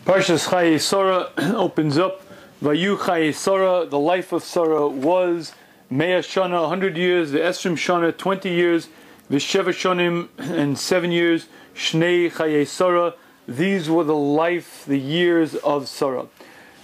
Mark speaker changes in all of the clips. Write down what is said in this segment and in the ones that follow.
Speaker 1: Parshas Chayei Sara opens up. Vayu Chayei Sara, the life of Sara was Mea Shana, 100 years, Ve'esrim Shana, 20 years, Ve'sheva Shonim, and 7 years, Shnei Chayei Sara. These were the years of Sara.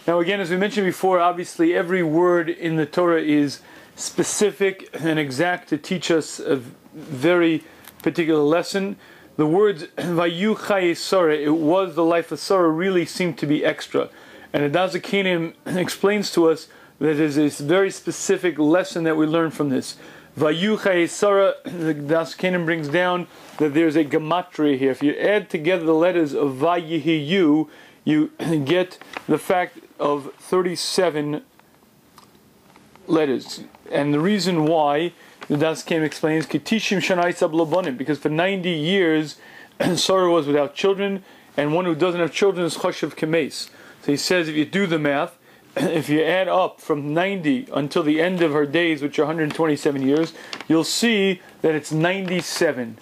Speaker 1: Now again, as we mentioned before, obviously every word in the Torah is specific and exact to teach us a very particular lesson. The words Vayu Chayei Sara, it was the life of Sara, really seem to be extra. And the Dazakanim explains to us that there's this very specific lesson that we learn from this. Vayu Chayei Sara, the Dazakanim brings down that there's a gematria here. If you add together the letters of Vayihiyu, you get the fact of 37 letters. And the reason why, the Dazakanim explains, Kitishim Shanai Sablobonim, because for 90 years Sara was without children, and one who doesn't have children is Choshev Kemes. So he says if you do the math, if you add up from 90 until the end of her days, which are 127 years, you'll see that it's 97.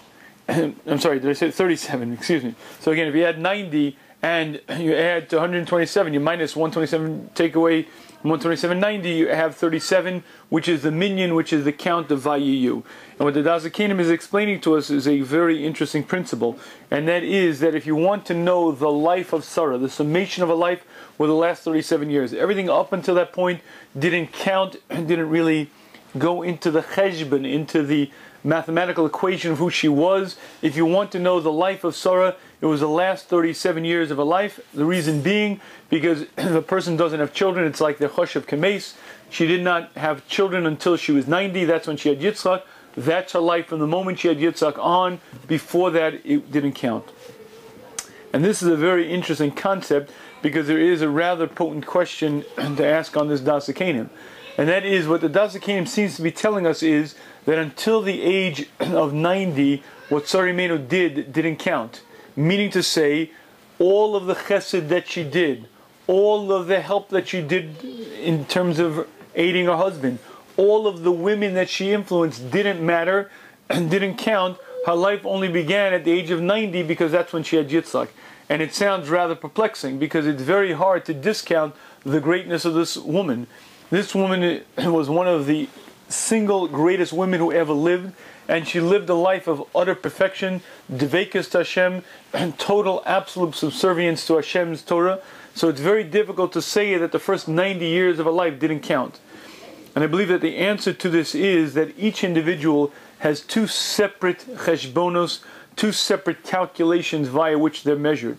Speaker 1: I'm sorry, did I say 37? Excuse me. So again, if you add 90 and you add to 127, you minus 127, take away 127, 90, you have 37, which is the minyan, which is the count of Vayiyu. And what the Dazakanim is explaining to us is a very interesting principle, and that is that if you want to know the life of Sara, the summation of a life, were the last 37 years. Everything up until that point didn't count, didn't really go into the cheshbon, into the mathematical equation of who she was. If you want to know the life of Sara, it was the last 37 years of her life. The reason being, because if a person doesn't have children, it's like the Choshev Kemes. She did not have children until she was 90. That's when she had Yitzchak. That's her life from the moment she had Yitzchak on. Before that, it didn't count. And this is a very interesting concept, because there is a rather potent question to ask on this Dazakanim. And that is, what the Dazakanim seems to be telling us is that until the age of 90, what Sara Imenu didn't count. Meaning to say, all of the chesed that she did, all of the help that she did in terms of aiding her husband, all of the women that she influenced didn't matter and didn't count. Her life only began at the age of 90, because that's when she had Yitzchak. And it sounds rather perplexing, because it's very hard to discount the greatness of this woman. This woman was one of the single greatest women who ever lived, and she lived a life of utter perfection, devekus to Hashem, and total absolute subservience to Hashem's Torah. So it's very difficult to say that the first 90 years of her life didn't count. And I believe that the answer to this is that each individual has two separate cheshbonos, two separate calculations via which they're measured.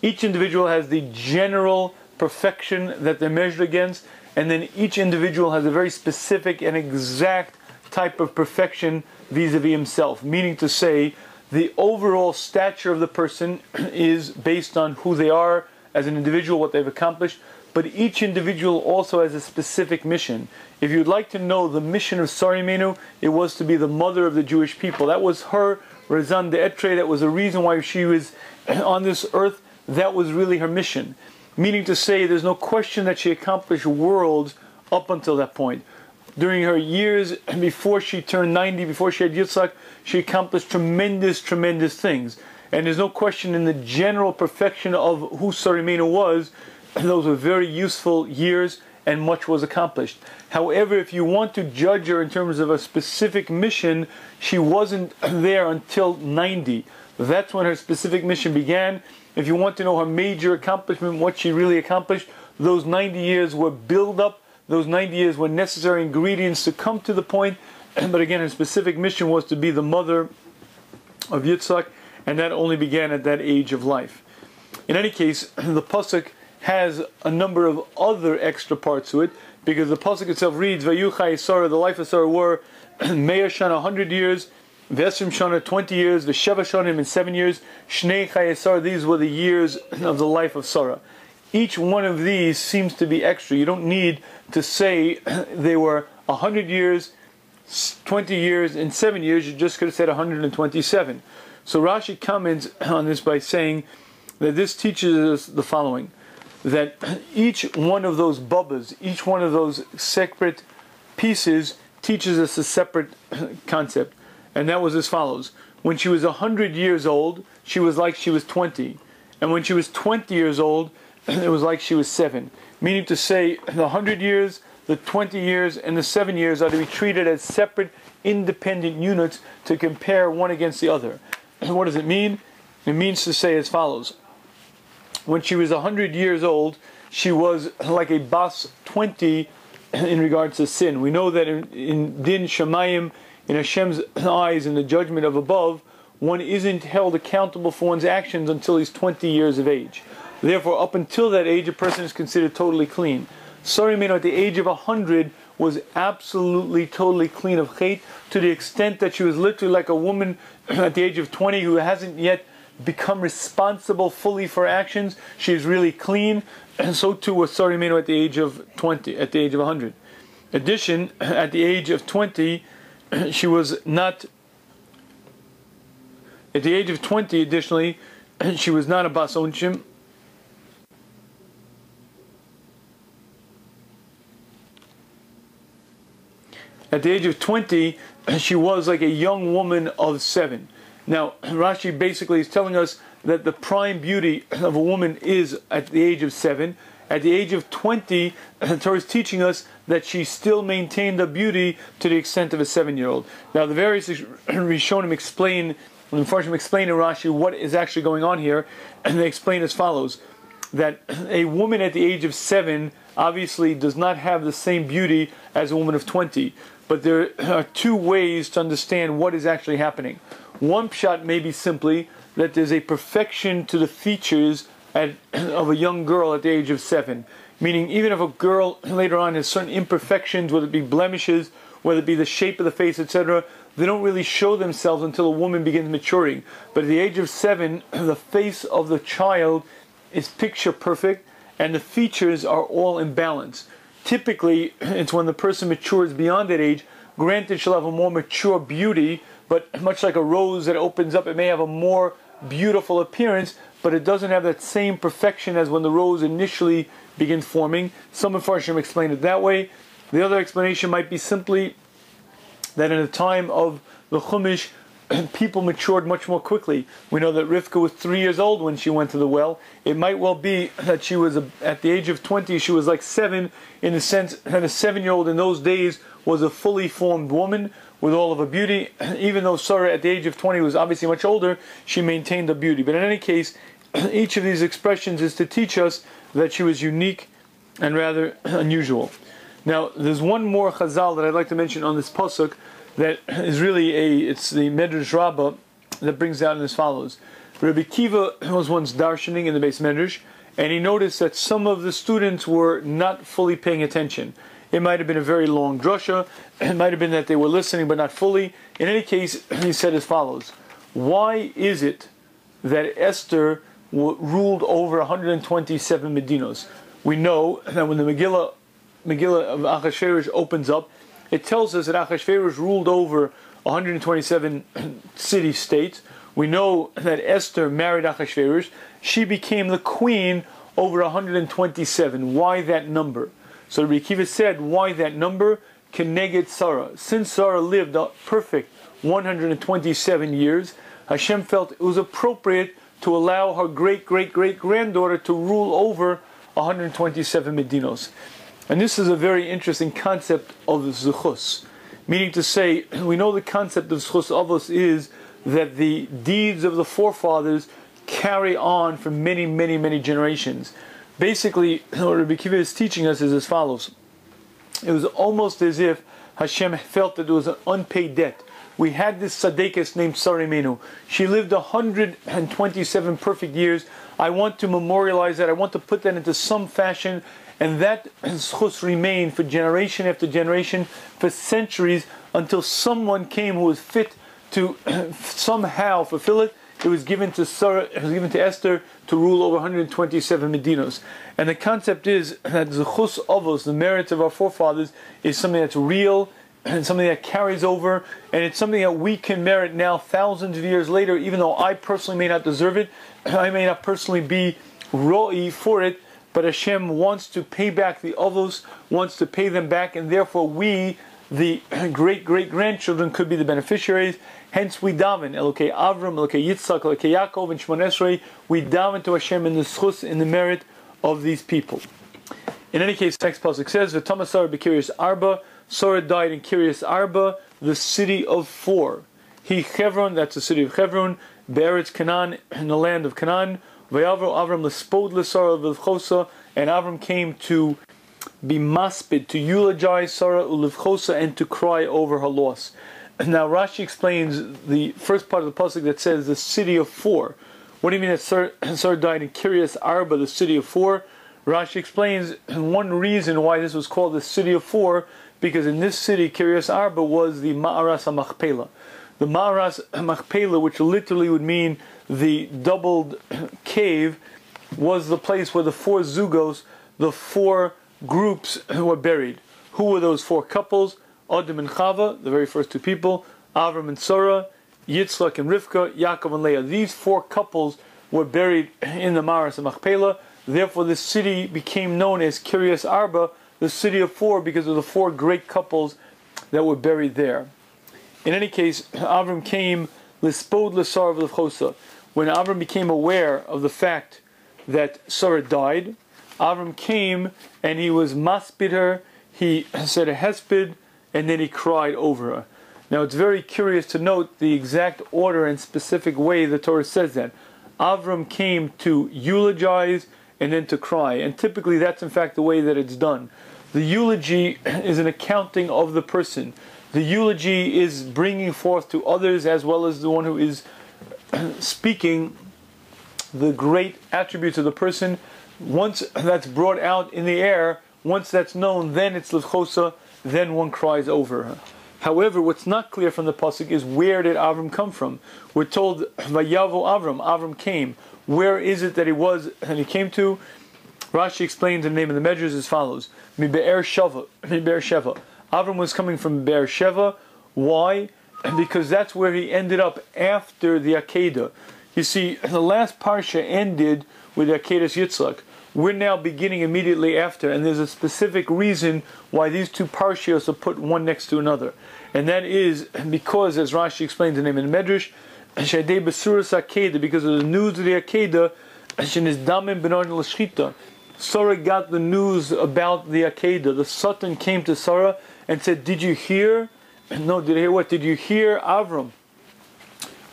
Speaker 1: Each individual has the general perfection that they're measured against, and then each individual has a very specific and exact type of perfection vis-a-vis himself. Meaning to say, the overall stature of the person is based on who they are as an individual, what they've accomplished, but each individual also has a specific mission. If you'd like to know the mission of Sara Imenu, it was to be the mother of the Jewish people. That was her raison d'etre, that was the reason why she was on this earth. That was really her mission. Meaning to say, there's no question that she accomplished worlds up until that point. During her years before she turned 90, before she had Yitzchak, she accomplished tremendous, tremendous things. And there's no question in the general perfection of who Sara Imenu was, those were very useful years, and much was accomplished. However, if you want to judge her in terms of a specific mission, she wasn't there until 90. That's when her specific mission began. If you want to know her major accomplishment, what she really accomplished, those 90 years were build up. Those 90 years were necessary ingredients to come to the point. But again, her specific mission was to be the mother of Yitzchak, and that only began at that age of life. In any case, the pasuk has a number of other extra parts to it, because the pasuk itself reads, Vayu Chayei Sara, the life of Sara were Mea Shana, 100 years, Ve'esrim Shana, 20 years, Ve'sheva Shonim, in 7 years, Shnei Chayei Sara, these were the years of the life of Sara. Each one of these seems to be extra. You don't need to say they were 100 years, 20 years, and 7 years. You just could have said 127. So Rashi comments on this by saying that this teaches us the following, that each one of those bubbas, each one of those separate pieces teaches us a separate concept. And that was as follows. When she was 100 years old, she was like she was 20. And when she was 20 years old, it was like she was 7. Meaning to say, the 100 years, the 20 years, and the 7 years are to be treated as separate, independent units to compare one against the other. What does it mean? It means to say as follows. When she was 100 years old, she was like a bas 20 in regards to sin. We know that in Din Shamayim, in Hashem's eyes, in the judgment of above, one isn't held accountable for one's actions until he's 20 years of age. Therefore, up until that age, a person is considered totally clean. Sara Imenu at the age of 100 was absolutely, totally clean of chait, to the extent that she was literally like a woman at the age of 20 who hasn't yet become responsible fully for actions. She is really clean, and so too was Sara Imenu at the age of 20, at the age of 100. In addition, at the age of 20, she was not. At the age of 20, additionally, she was not a bas onshim. At the age of 20, she was like a young woman of 7. Now, Rashi basically is telling us that the prime beauty of a woman is at the age of 7. At the age of 20, the Torah is teaching us that she still maintained the beauty to the extent of a 7-year-old. Now, the various Rishonim explain, when the Parshas explain in Rashi what is actually going on here, and they explain as follows: that a woman at the age of 7 obviously does not have the same beauty as a woman of 20. But there are 2 ways to understand what is actually happening. One pshat may be simply that there's a perfection to the features of a young girl at the age of 7. Meaning, even if a girl later on has certain imperfections, whether it be blemishes, whether it be the shape of the face, etc., they don't really show themselves until a woman begins maturing. But at the age of 7, the face of the child is picture perfect, and the features are all in balance. Typically, it's when the person matures beyond that age. Granted, she'll have a more mature beauty, but much like a rose that opens up, it may have a more beautiful appearance, but it doesn't have that same perfection as when the rose initially begins forming. Some of Parshas explain it that way. The other explanation might be simply that in the time of the Chumash, people matured much more quickly. We know that Rivka was 3 years old when she went to the well. It might well be that she was, at the age of 20, she was like 7, in the sense that a 7-year-old in those days was a fully formed woman with all of her beauty. Even though Sara at the age of 20 was obviously much older, she maintained her beauty. But in any case, each of these expressions is to teach us that she was unique and rather unusual. Now, there's one more chazal that I'd like to mention on this pasuk, that is really it's the Medrash Rabbah that brings out as follows. Rabbi Kiva was once darshaning in the Beis Medrash, and he noticed that some of the students were not fully paying attention. It might have been a very long drasha, it might have been that they were listening but not fully. In any case, he said as follows: why is it that Esther ruled over 127 Medinos? We know that when the Megillah of Achashverosh opens up, it tells us that Achashverosh ruled over 127 city-states. We know that Esther married Achashverosh. She became the queen over 127. Why that number? So Rabbi Akiva said, why that number? Keneged Sara. Since Sara lived a perfect 127 years, Hashem felt it was appropriate to allow her great-great-great-granddaughter to rule over 127 Medinos. And this is a very interesting concept of Zuchus. Meaning to say, we know the concept of Zuchus Avos is that the deeds of the forefathers carry on for many, many, many generations. Basically, what Rabbi Akiva is teaching us is as follows. It was almost as if Hashem felt that there was an unpaid debt. We had this tzaddikus named Sara Imenu. She lived 127 perfect years. I want to memorialize that. I want to put that into some fashion. And that zchus remained for generation after generation, for centuries, until someone came who was fit to somehow fulfill it. It was given to Esther to rule over 127 Medinos. And the concept is that zchus avos, the merits of our forefathers, is something that's real and something that carries over, and it's something that we can merit now, thousands of years later, even though I personally may not deserve it, I may not personally be ro'i for it. But Hashem wants to pay back the avos, wants to pay them back, and therefore we, the great-great-grandchildren, could be the beneficiaries. Hence we daven, Elokei Avram, Elokei Yitzchak, Elokei Yaakov, and Shmon Esrei. We daven to Hashem in the zchus, in the merit of these people. In any case, next pasuk says, "V'tama Sara b'Kiryas Arba." Sara died in Kiryas Arba, the city of 4. He Chevron, that's the city of Chevron, Be'eretz Canaan, in the land of Canaan. V'yavro Avram l'spod l'Sara v'lchosa, and Avram came to be maspid, to eulogize Sara ulivchosa, and to cry over her loss. Now Rashi explains the first part of the pasuk that says the city of 4. What do you mean that Sara died in Kiryas Arba, the city of 4? Rashi explains one reason why this was called the city of 4, because in this city, Kiryas Arba, was the Ma'aras HaMachpelah. The Ma'aras HaMachpelah, which literally would mean the doubled cave, was the place where the 4 zugos, the 4 groups, were buried. Who were those 4 couples? Adam and Chava, the very first 2 people, Avram and Sarah, Yitzchak and Rivka, Yaakov and Leah. These 4 couples were buried in the Ma'aras HaMachpelah. Therefore, this city became known as Kiryas Arba, the city of 4, because of the 4 great couples that were buried there. In any case, Avram came l'spod l'Sara v'lchosa. When Avram became aware of the fact that Sarah died, Avram came and he was maspid her, he said a hesped, and then he cried over her. Now it's very curious to note the exact order and specific way the Torah says that. Avram came to eulogize and then to cry. And typically that's in fact the way that it's done. The eulogy is an accounting of the person. The eulogy is bringing forth to others, as well as the one who is speaking, the great attributes of the person. Once that's brought out in the air, once that's known, then it's l'chosa, then one cries over her. However, what's not clear from the pasuk is, where did Avram come from? We're told, Vayavo Avram, Avram came. Where is it that he was and he came to? Rashi explains the name of the measures as follows: Mi Be'er Sheva. Avram was coming from Be'er Sheva. Why? Because that's where he ended up after the Akedah. You see, the last parasha ended with Akedas Yitzchak. We're now beginning immediately after, and there's a specific reason why these 2 parshas are put one next to another. And that is because, as Rashi explains the name in the Medrash, Shayei Basuras Akedah, because of the news of the Akedah, Shenizdamen Benon L'Shchita. Sara got the news about the Akedah. The Satan came to Sara and said, "Did you hear?" No, did you hear what? "Did you hear Avram?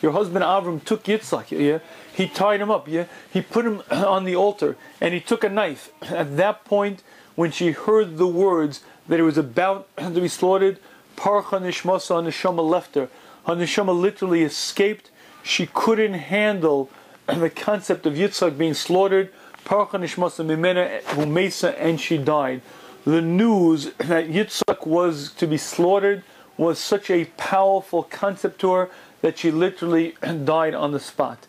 Speaker 1: Your husband Avram took Yitzchak, yeah? He tied him up, yeah? He put him on the altar, and he took a knife." At that point, when she heard the words that it was about to be slaughtered, Parcha Nishmasa Neshama left her. Her Neshama literally escaped. She couldn't handle the concept of Yitzchak being slaughtered. Parcha Nishmasa Mimena Humesa, and she died. The news that Yitzchak was to be slaughtered was such a powerful concept to her that she literally died on the spot.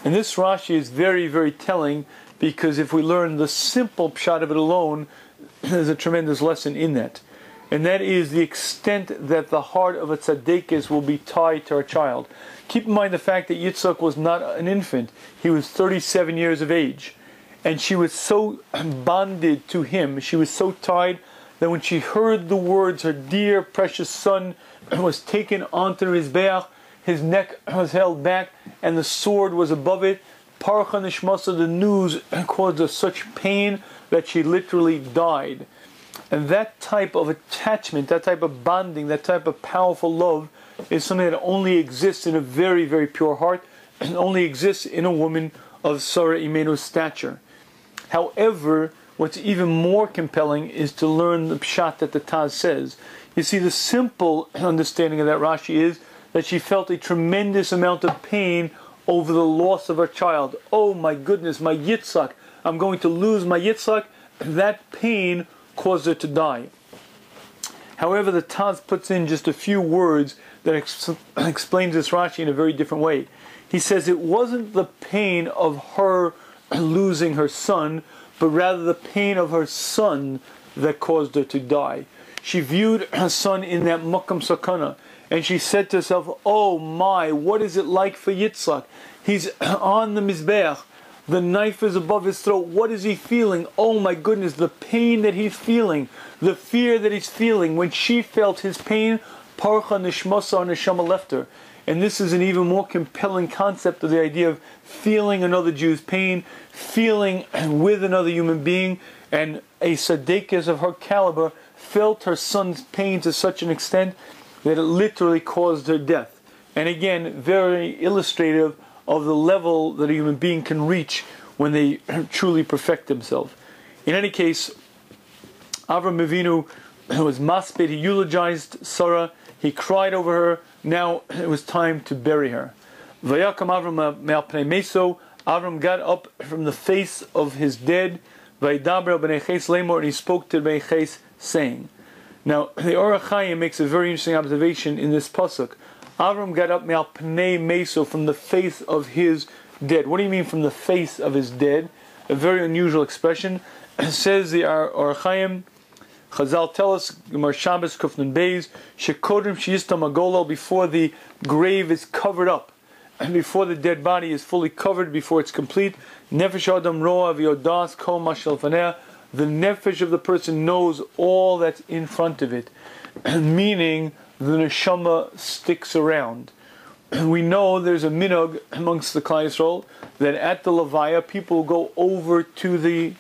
Speaker 1: And this Rashi is very, very telling, because if we learn the simple pshat of it alone, there's a tremendous lesson in that. And that is the extent that the heart of a tzaddikis will be tied to her child. Keep in mind the fact that Yitzchak was not an infant. He was 37 years of age. And she was so bonded to him, she was so tied, that when she heard the words, her dear precious son was taken onto his Mizbeach, his neck was held back, and the sword was above it, Parcha Nishmasa, the news caused her such pain that she literally died. And that type of attachment, that type of bonding, that type of powerful love is something that only exists in a very, very pure heart, and only exists in a woman of Sara Imenu's stature. However, what's even more compelling is to learn the pshat that the Taz says. You see, the simple understanding of that Rashi is that she felt a tremendous amount of pain over the loss of her child. Oh my goodness, my Yitzchak, I'm going to lose my Yitzchak. That pain caused her to die. However, the Taz puts in just a few words that explains this Rashi in a very different way. He says it wasn't the pain of her losing her son, but rather the pain of her son that caused her to die. She viewed her son in that Makam Sakana, and she said to herself, "Oh my, what is it like for Yitzchak? He's on the Mizbeach. The knife is above his throat. What is he feeling? Oh my goodness, the pain that he's feeling, the fear that he's feeling." When she felt his pain, Parcha Nishmasa Neshama left her. And this is an even more compelling concept of the idea of feeling another Jew's pain, feeling with another human being. And a tzaddikas of her caliber felt her son's pain to such an extent that it literally caused her death. And again, very illustrative of the level that a human being can reach when they truly perfect themselves. In any case, Avram Avinu was maspid, he eulogized Sara, he cried over her. Now it was time to bury her. Vayakam Avram me'al pnei meso, Avram got up from the face of his dead, Vaydaber b'nei ches lemor, and he spoke to b'nei ches, saying. Now the Or HaChaim makes a very interesting observation in this pasuk. Avram got up me'al pnei meso, from the face of his dead. What do you mean from the face of his dead? A very unusual expression. Says the Or HaChaim, Chazal tell us, Gemara Shabbos Kufnun Beis, Shekodrim Sheyistam Agolo, before the grave is covered up, and before the dead body is fully covered, before it's complete, Nefesh Adam Roa V'yodas Kol Mashal Faneh, the nefesh of the person knows all that's in front of it, meaning the neshama sticks around. We know there's a minhag amongst the Klal Yisrael that at the levaya people go over to the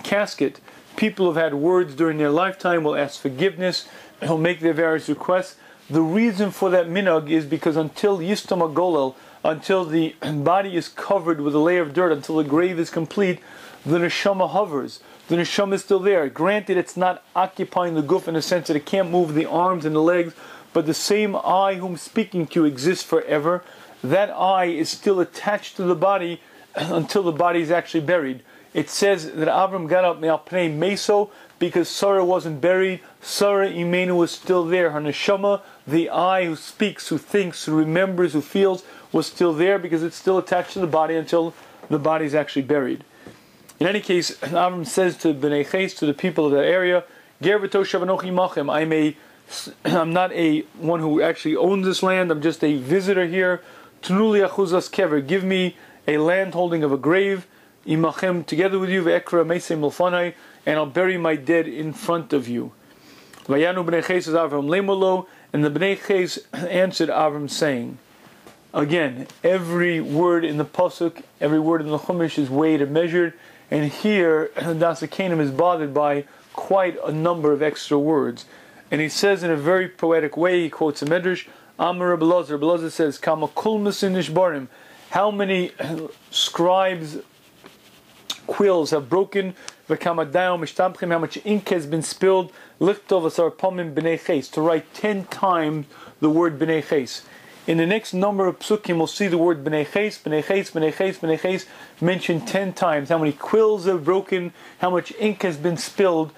Speaker 1: casket. People have had words during their lifetime, will ask forgiveness, will make their various requests. The reason for that minhag is because until Yistam HaGolel, until the body is covered with a layer of dirt, until the grave is complete, the neshama hovers. The neshama is still there. Granted, it's not occupying the guf in the sense that it can't move the arms and the legs, but the same I whom I'm speaking to exists forever. That I is still attached to the body until the body is actually buried. It says that Avram got up me'al pnei meso because Sara wasn't buried. Sara Imenu was still there. Her neshama, the I who speaks, who thinks, who remembers, who feels, was still there because it's still attached to the body until the body is actually buried. In any case, Avram says to Bnei Ches, to the people of that area, Ger v'toshav anochi machem, I'm not a one who actually owns this land, I'm just a visitor here. Tnuli achuzas kever, give me a land holding of a grave, imachem, together with you, ve'ekra meisei milfanai, and I'll bury my dead in front of you. Vayanu Bnei Ches Avram lemolo, and the Bnei Ches answered Avram saying, again, every word in the pasuk, every word in the Chumash is weighed and measured, and here Das HaKenim is bothered by quite a number of extra words. And he says in a very poetic way, he quotes a medrash, Amar Rebbe Elazar says, Kama kulmasin nishbarim, how many scribes' quills have broken, v'kama dayom mishtabchim, how much ink has been spilled, lichtov asar pamim b'nei ches, to write 10 times the word b'nei ches. In the next number of psukim, we'll see the word b'nei ches, b'nei ches, b'nei ches, b'nei ches mentioned 10 times. How many quills have broken, how much ink has been spilled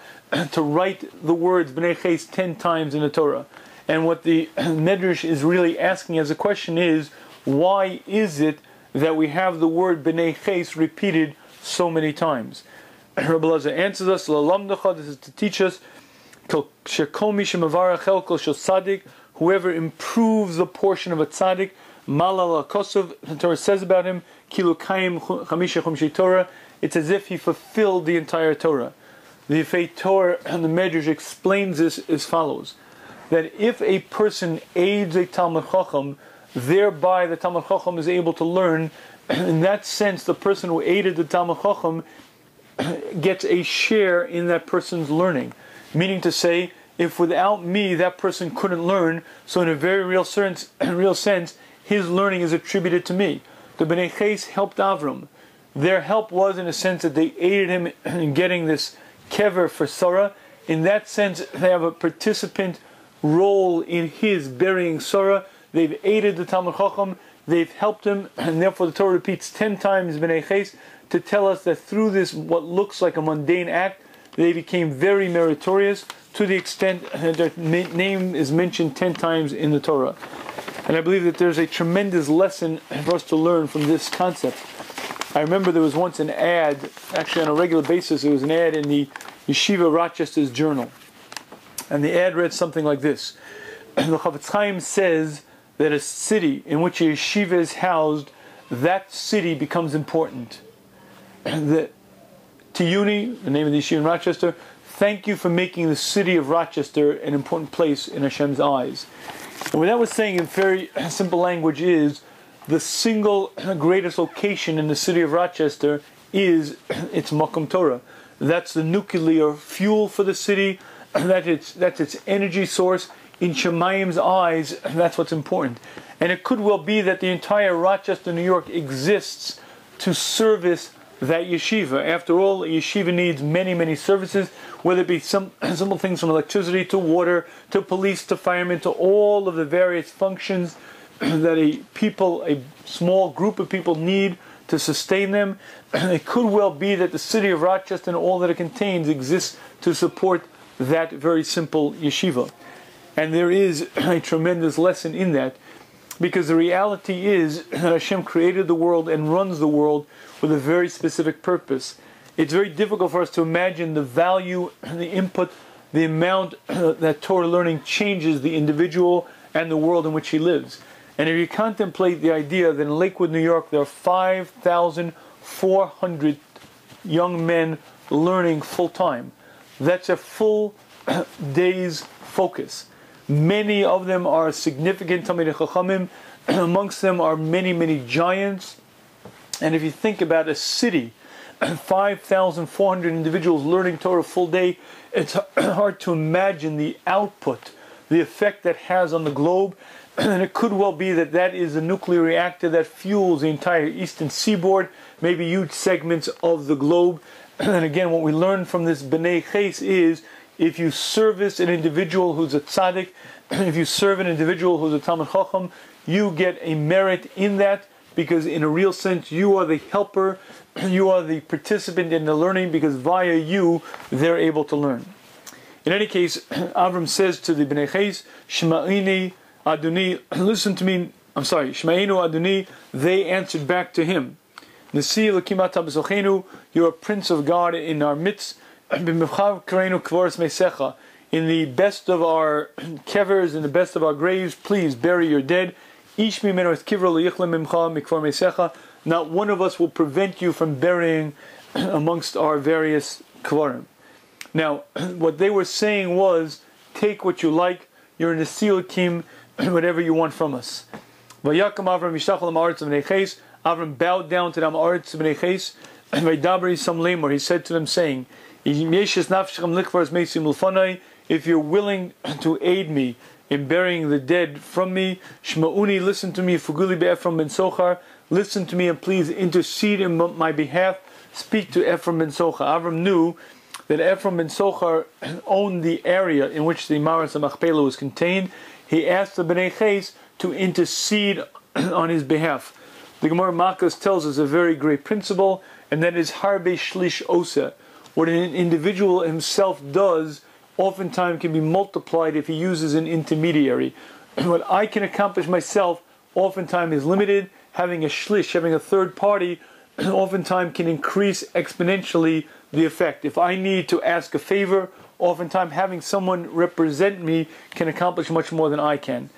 Speaker 1: to write the words b'nei ches 10 times in the Torah. And what the Medrash is really asking as a question is, why is it that we have the word b'nei ches repeated so many times? Rebbe Elazar answers us, L'lamdacha, this is to teach us, Shekol mi shemavarach chelko shel tzaddik, whoever improves the portion of a tzaddik, malal kosov, the Torah says about him, kilukayim chamisha chumshei Torah, it's as if he fulfilled the entire Torah. The Yefei Torah and the Medrash explains this as follows, that if a person aids a Talmud Chacham, thereby the Talmud Chacham is able to learn. In that sense, the person who aided the Talmud Chacham gets a share in that person's learning. Meaning to say, if without me that person couldn't learn, so in a very real sense, his learning is attributed to me. The Bnei Ches helped Avram. Their help was in a sense that they aided him in getting this kever for Sara. In that sense, they have a participant role in his burying Sara. They've aided the Talmud Chacham, they've helped him, and therefore the Torah repeats 10 times Bnei Ches to tell us that through this, what looks like a mundane act, they became very meritorious to the extent that their name is mentioned 10 times in the Torah. And I believe that there's a tremendous lesson for us to learn from this concept. I remember there was once an ad, actually on a regular basis, there was an ad in the Yeshiva Rochester's Journal. And the ad read something like this. The Chavetz Chaim says that a city in which a yeshiva is housed, that city becomes important. The Tiyuni, the name of the yeshiva in Rochester, thank you for making the city of Rochester an important place in Hashem's eyes. And what that was saying in very simple language is the single greatest location in the city of Rochester is its Makom Torah. That's the nuclear fuel for the city. That's its energy source. In Shemayim's eyes, that's what's important. And it could well be that the entire Rochester, New York exists to service that yeshiva. After all, a yeshiva needs many, many services, whether it be some simple things from electricity to water to police to firemen to all of the various functions that a small group of people need to sustain them. It could well be that the city of Rochester and all that it contains exists to support that very simple yeshiva. And there is a tremendous lesson in that, because the reality is that Hashem created the world and runs the world with a very specific purpose. It's very difficult for us to imagine the value, the input, the amount that Torah learning changes the individual and the world in which he lives. And if you contemplate the idea that in Lakewood, New York, there are 5,400 young men learning full-time, that's a full day's focus. Many of them are significant Talmidei Chachamim. Amongst them are many, many giants. And if you think about a city, 5,400 individuals learning Torah full day, it's hard to imagine the output, the effect that has on the globe. And it could well be that that is a nuclear reactor that fuels the entire eastern seaboard, maybe huge segments of the globe. And again, what we learn from this B'nai Ches is, if you service an individual who's a tzaddik, if you serve an individual who's a Talmid Chacham, you get a merit in that, because in a real sense you are the helper, you are the participant in the learning, because via you they're able to learn. In any case, Avram says to the B'nai Ches, Shma'ini Adoni, listen to me, Shma'inu Adoni, they answered back to him, Nasi Elokim ata b'sochenu, you're a prince of God in our midst, in the best of our kevers, in the best of our graves, please bury your dead. Not one of us will prevent you from burying amongst our various kvarim. Now, what they were saying was, take what you like, you're in the Silakim, whatever you want from us. Avram bowed down to them, he said to them, saying, if you're willing to aid me in burying the dead from me, Shma'uni, listen to me, Fuguli be'Ephraim ben Sochar, listen to me and please intercede in my behalf, speak to Ephraim ben Sochar. Avram knew that Ephraim ben Sochar owned the area in which the Maras Machpelah was contained. He asked the B'nai Ches to intercede on his behalf. The Gemara Makkos tells us a very great principle, and that is Harbe Shlish Osa. What an individual himself does oftentimes can be multiplied if he uses an intermediary. What I can accomplish myself oftentimes is limited. Having a shlish, having a third party, oftentimes can increase exponentially the effect. If I need to ask a favor, oftentimes having someone represent me can accomplish much more than I can.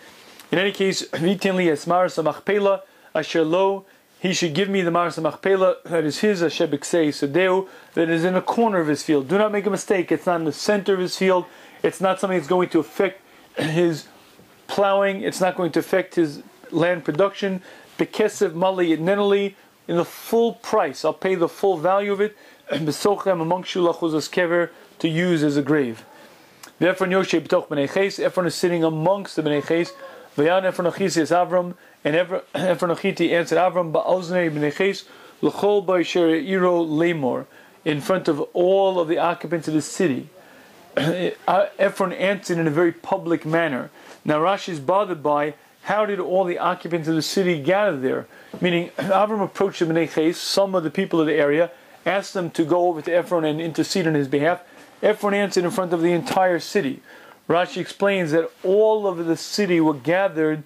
Speaker 1: In any case, he should give me the Maras Machpelah that is his, that is in a corner of his field. Do not make a mistake, it's not in the center of his field, it's not something that's going to affect his plowing, it's not going to affect his land production. Bekesev Mali Nenali, in the full price, I'll pay the full value of it, Besochem among Shulachuzas Kever, to use as a grave. Ephron Yoshe B'toch B'nai Ches, Ephron is sitting amongst the B'nai Ches, V'yan Ephron Achis is Avram, and Ephron Achiti answered Avram, Ba'oznei B'nai Ches, L'chol Ba'isher Iro Lemor, in front of all of the occupants of the city. Ephron answered in a very public manner. Now Rashi is bothered by, how did all the occupants of the city gather there? Meaning, Avram approached the B'nai Ches, some of the people of the area, asked them to go over to Ephron and intercede on his behalf. Ephron answered in front of the entire city. Rashi explains that all of the city were gathered.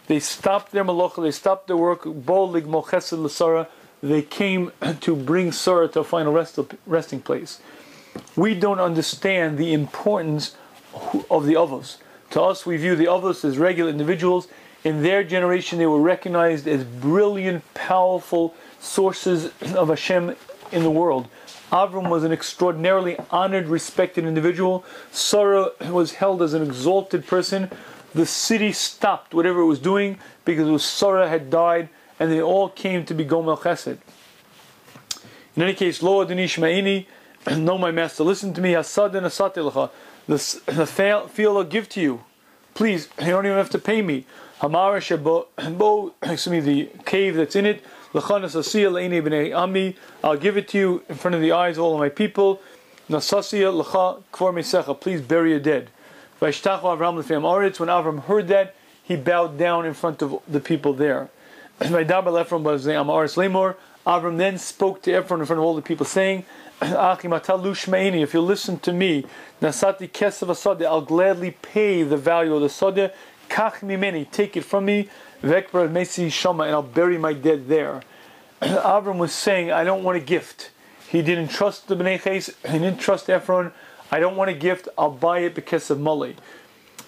Speaker 1: They stopped their malacha, they stopped their work. Bolig mochesed l'Sara. They came to bring Sara to a final resting place. We don't understand the importance of the avos. To us, we view the avos as regular individuals. In their generation, they were recognized as brilliant, powerful sources of Hashem in the world. Avram was an extraordinarily honored, respected individual. Sarah was held as an exalted person. the city stopped whatever it was doing because it was Sara had died, and they all came to be Gomel Chesed. In any case, Lo Adoni Shma'ini, no, my master, listen to me. Hasadin asati lecha, the field I'll give to you. Please, you don't even have to pay me. Hamara shebo, the cave that's in it. Lechanas asiya le'ini b'nei ami. I'll give it to you in front of the eyes of all of my people. Nasasiya lecha kvar mesecha. Please bury your dead. Vayishtachu Avram l'feim aretz. When Avram heard that, he bowed down in front of the people there. Avram then spoke to Ephron in front of all the people, saying, if you listen to me, nasati kesav asade, I'll gladly pay the value of the sadeh. Kach mimeni, take it from me. Vekbar mesi shama, and I'll bury my dead there. Avram was saying, I don't want a gift. He didn't trust the Bnei Ches, he didn't trust Ephron. I don't want a gift, I'll buy it because of Mali.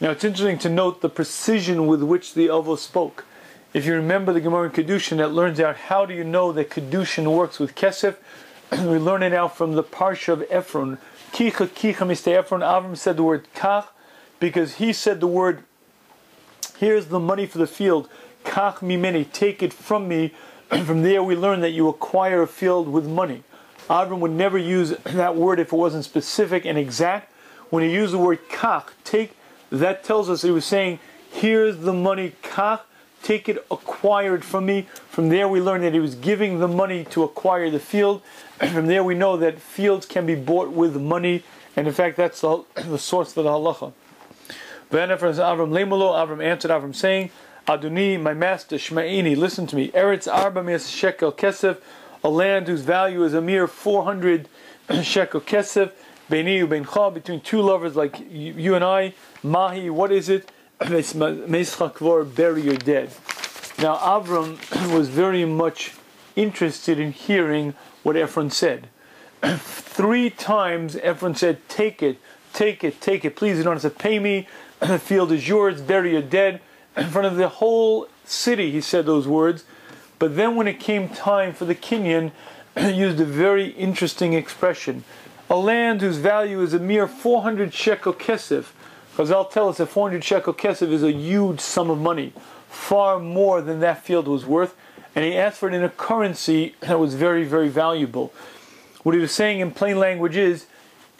Speaker 1: Now it's interesting to note the precision with which the Avo spoke. If you remember the Gemara in Kedushin that learns out how do you know that Kedushin works with Kesef, we learn it out from the parasha of Ephron. Kicha miste Ephron. Avram said the word kach because he said the word, here's the money for the field. Kach mimeni, take it from me. From there we learn that you acquire a field with money. Avram would never use that word if it wasn't specific and exact. When he used the word kach, take, that tells us he was saying, here's the money, kach, take it, acquire it from me. From there we learn that he was giving the money to acquire the field. And from there we know that fields can be bought with money. And in fact that's the source for the halacha. Avram answered Avram saying, Adoni, my master, Shma'ini, listen to me. Eretz arba me'as shekel kesef, a land whose value is a mere 400 shekel kesef, beini u'beincha, between two lovers like you and I. Mahi, what is it? Bury your dead. Now Avram was very much interested in hearing what Ephron said. 3 times Ephron said, take it, take it, take it. Please, you don't have to pay me. The field is yours, bury your dead. In front of the whole city he said those words. But then when it came time for the Kinyan, he used a very interesting expression. A land whose value is a mere 400 shekel kesef. Chazal tell us that 400 shekel kesef is a huge sum of money, far more than that field was worth, and he asked for it in a currency that was very, very valuable. What he was saying in plain language is,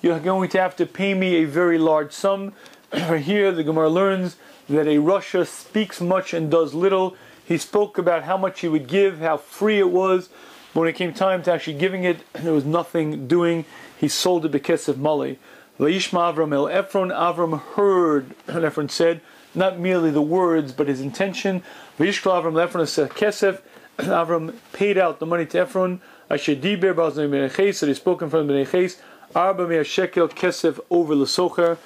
Speaker 1: you're going to have to pay me a very large sum. Here the Gemara learns that a Rasha speaks much and does little. He spoke about how much he would give, how free it was, but when it came time to actually giving it, there was nothing doing. He sold it bekesef mali. Vayishma Avram el Ephron. Avram heard what Ephron said, not merely the words, but his intention. Vayishkol Avram Ephron said kesef. Avram paid out the money to Ephron. Asher diber b'aznei b'nei Ches, that he spoke in front of b'nei Ches. Arba mea shekel kesef over the socher,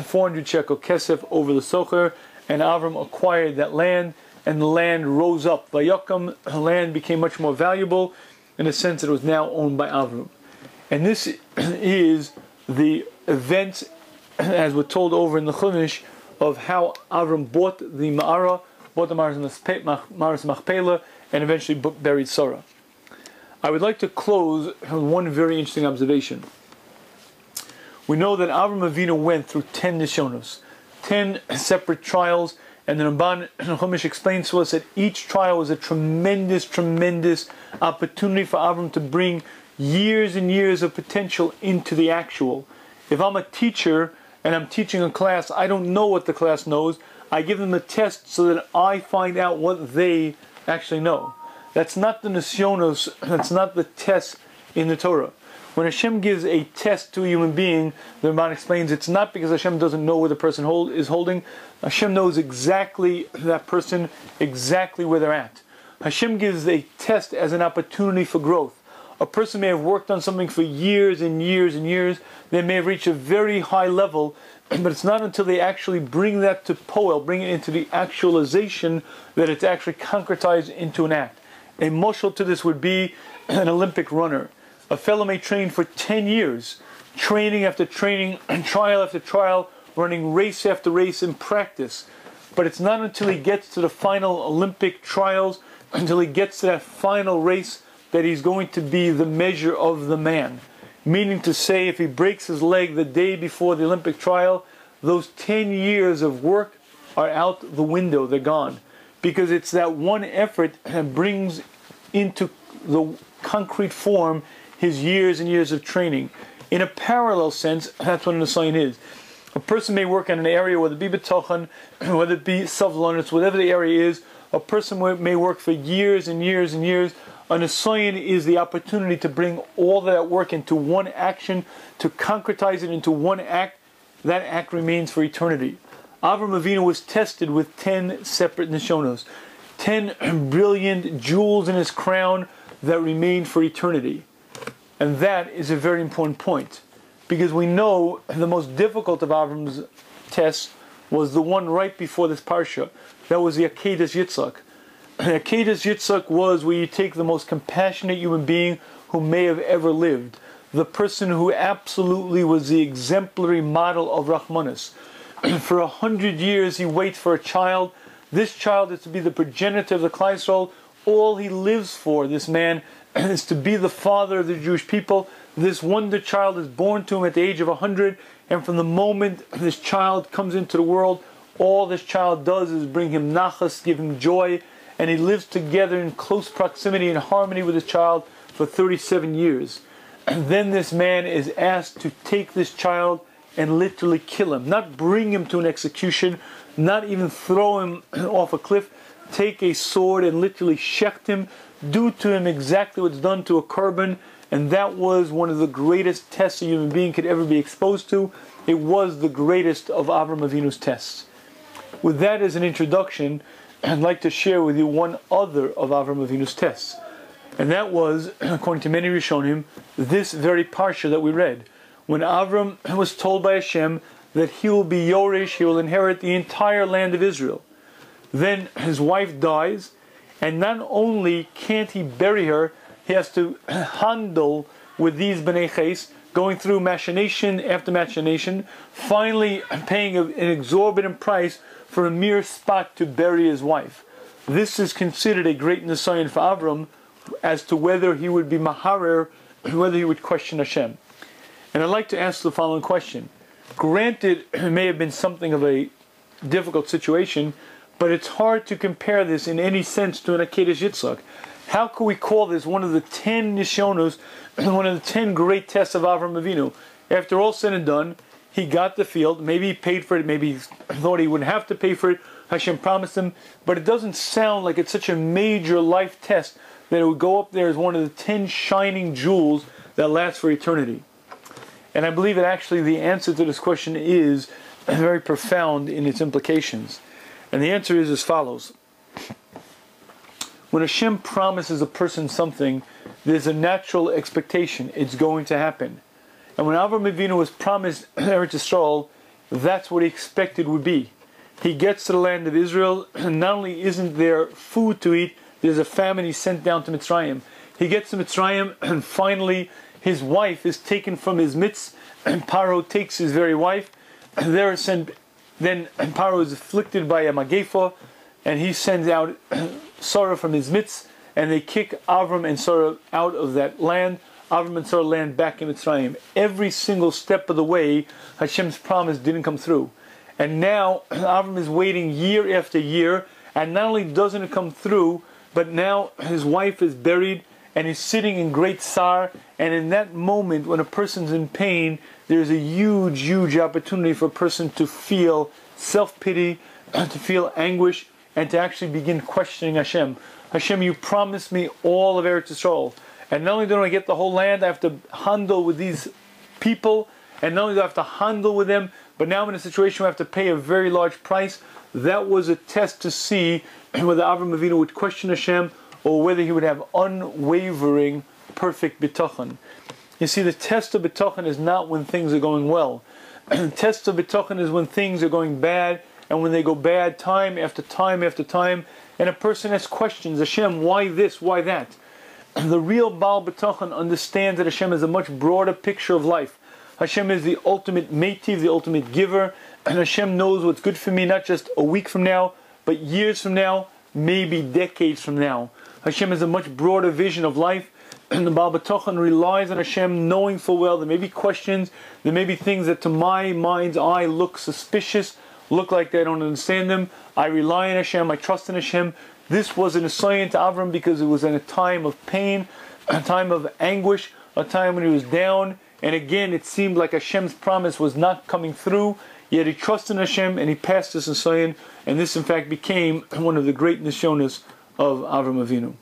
Speaker 1: 400 shekel kesef over the socher, and Avram acquired that land, and the land rose up. Vayakam, the land became much more valuable, in the sense that it was now owned by Avram. And this is the events, as we're told over in the Chumash, of how Avram bought the Ma'ara, bought the Ma'aras Machpelah, and eventually buried Sara. I would like to close with one very interesting observation. We know that Avram Avinu went through 10 nisyonos, 10 separate trials, and the Ramban Chumash explains to us that each trial was a tremendous, tremendous opportunity for Avram to bring years and years of potential into the actual. If I'm a teacher and I'm teaching a class, I don't know what the class knows. I give them a test so that I find out what they actually know. That's not the nisyonos, that's not the test in the Torah. When Hashem gives a test to a human being, the Ramban explains it's not because Hashem doesn't know where the person is holding. Hashem knows exactly that person, exactly where they're at. Hashem gives a test as an opportunity for growth. A person may have worked on something for years and years and years. They may have reached a very high level, but it's not until they actually bring that to poel, bring it into the actualization, that it's actually concretized into an act. A moshel to this would be an Olympic runner. A fellow may train for 10 years, training after training, and trial after trial, running race after race in practice. But it's not until he gets to the final Olympic trials, until he gets to that final race, that he's going to be the measure of the man. Meaning to say, if he breaks his leg the day before the Olympic trial, those 10 years of work are out the window, they're gone. Because it's that one effort that brings into the concrete form his years and years of training. In a parallel sense, that's what an Nisayon is. A person may work in an area, whether it be B'tochen, whether it be Savlanus, whatever the area is, a person may work for years and years and years. A Nisayon is the opportunity to bring all that work into one action, to concretize it into one act. That act remains for eternity. Avram Avinu was tested with 10 separate nishonos, 10 brilliant jewels in his crown that remain for eternity. And that is a very important point, because we know the most difficult of Avram's tests was the one right before this parasha. That was the Akedas Yitzchak. Akedas Yitzchak was where you take the most compassionate human being who may have ever lived, the person who absolutely was the exemplary model of Rahmanas. For 100 years he waits for a child. This child is to be the progenitor of the Klal Yisrael. All he lives for, this man, is to be the father of the Jewish people. This wonder child is born to him at the age of 100, and from the moment this child comes into the world, all this child does is bring him nachas, give him joy, and he lives together in close proximity and harmony with his child for 37 years. And then this man is asked to take this child and literally kill him. Not bring him to an execution, not even throw him off a cliff. Take a sword and literally shecht him, do to him exactly what's done to a korban. And that was one of the greatest tests a human being could ever be exposed to. It was the greatest of Avram Avinu's tests. With that as an introduction, I'd like to share with you one other of Avram Avinu's tests. And that was, according to many Rishonim, this very parsha that we read. When Avram was told by Hashem that he will be Yoresh, he will inherit the entire land of Israel. Then his wife dies, and not only can't he bury her, he has to handle with these Bnei Ches, going through machination after machination, finally paying an exorbitant price for a mere spot to bury his wife. This is considered a great Nisayon for Avram as to whether he would be Maharer, whether he would question Hashem. And I'd like to ask the following question. Granted, it may have been something of a difficult situation, but it's hard to compare this in any sense to an Akedas Yitzchak. How could we call this one of the 10 Nishonos, one of the 10 great tests of Avram Avinu? After all said and done, he got the field. Maybe he paid for it. Maybe he thought he wouldn't have to pay for it. Hashem promised him. But it doesn't sound like it's such a major life test that it would go up there as one of the 10 shining jewels that last for eternity. And I believe that actually the answer to this question is very profound in its implications. And the answer is as follows. When Hashem promises a person something, there's a natural expectation it's going to happen. And when Avram Avinu was promised Eretz Yisrael, that's what he expected would be. He gets to the land of Israel, and not only isn't there food to eat, there's a famine. He's sent down to Mitzrayim. He gets to Mitzrayim, and finally his wife is taken from his midst, and Paro takes his very wife. And then Paro is afflicted by a Magefa, and he sends out Sara from his midst, and they kick Avram and Sara out of that land. Avram and Sara land back in Mitzrayim. Every single step of the way, Hashem's promise didn't come through. And now Avram is waiting year after year, and not only doesn't it come through, but now his wife is buried, and he's sitting in great sorrow. And in that moment, when a person's in pain, there's a huge, huge opportunity for a person to feel self-pity, to feel anguish, and to actually begin questioning Hashem. Hashem, you promised me all of Eretz Yisrael. And not only do I get the whole land, I have to handle with these people, and not only do I have to handle with them, but now I'm in a situation where I have to pay a very large price. That was a test to see whether Avram Avinu would question Hashem, or whether he would have unwavering, perfect bitachon. You see, the test of bitachon is not when things are going well. The test of bitachon is when things are going bad, and when they go bad time after time after time, and a person asks questions, Hashem, why this, why that? The real Baal B'tachon understands that Hashem is a much broader picture of life. Hashem is the ultimate meitiv, the ultimate giver, and Hashem knows what's good for me not just a week from now, but years from now, maybe decades from now. Hashem has a much broader vision of life, and the Baal B'tachon relies on Hashem, knowing full well there may be questions, there may be things that to my mind's eye look suspicious. look like they don't understand them. I rely on Hashem, I trust in Hashem. This was an assignment to Avram because it was in a time of pain, a time of anguish, a time when he was down. And again, it seemed like Hashem's promise was not coming through. Yet he trusted in Hashem and he passed this assignment. And this, in fact, became one of the great nisyonos of Avram Avinu.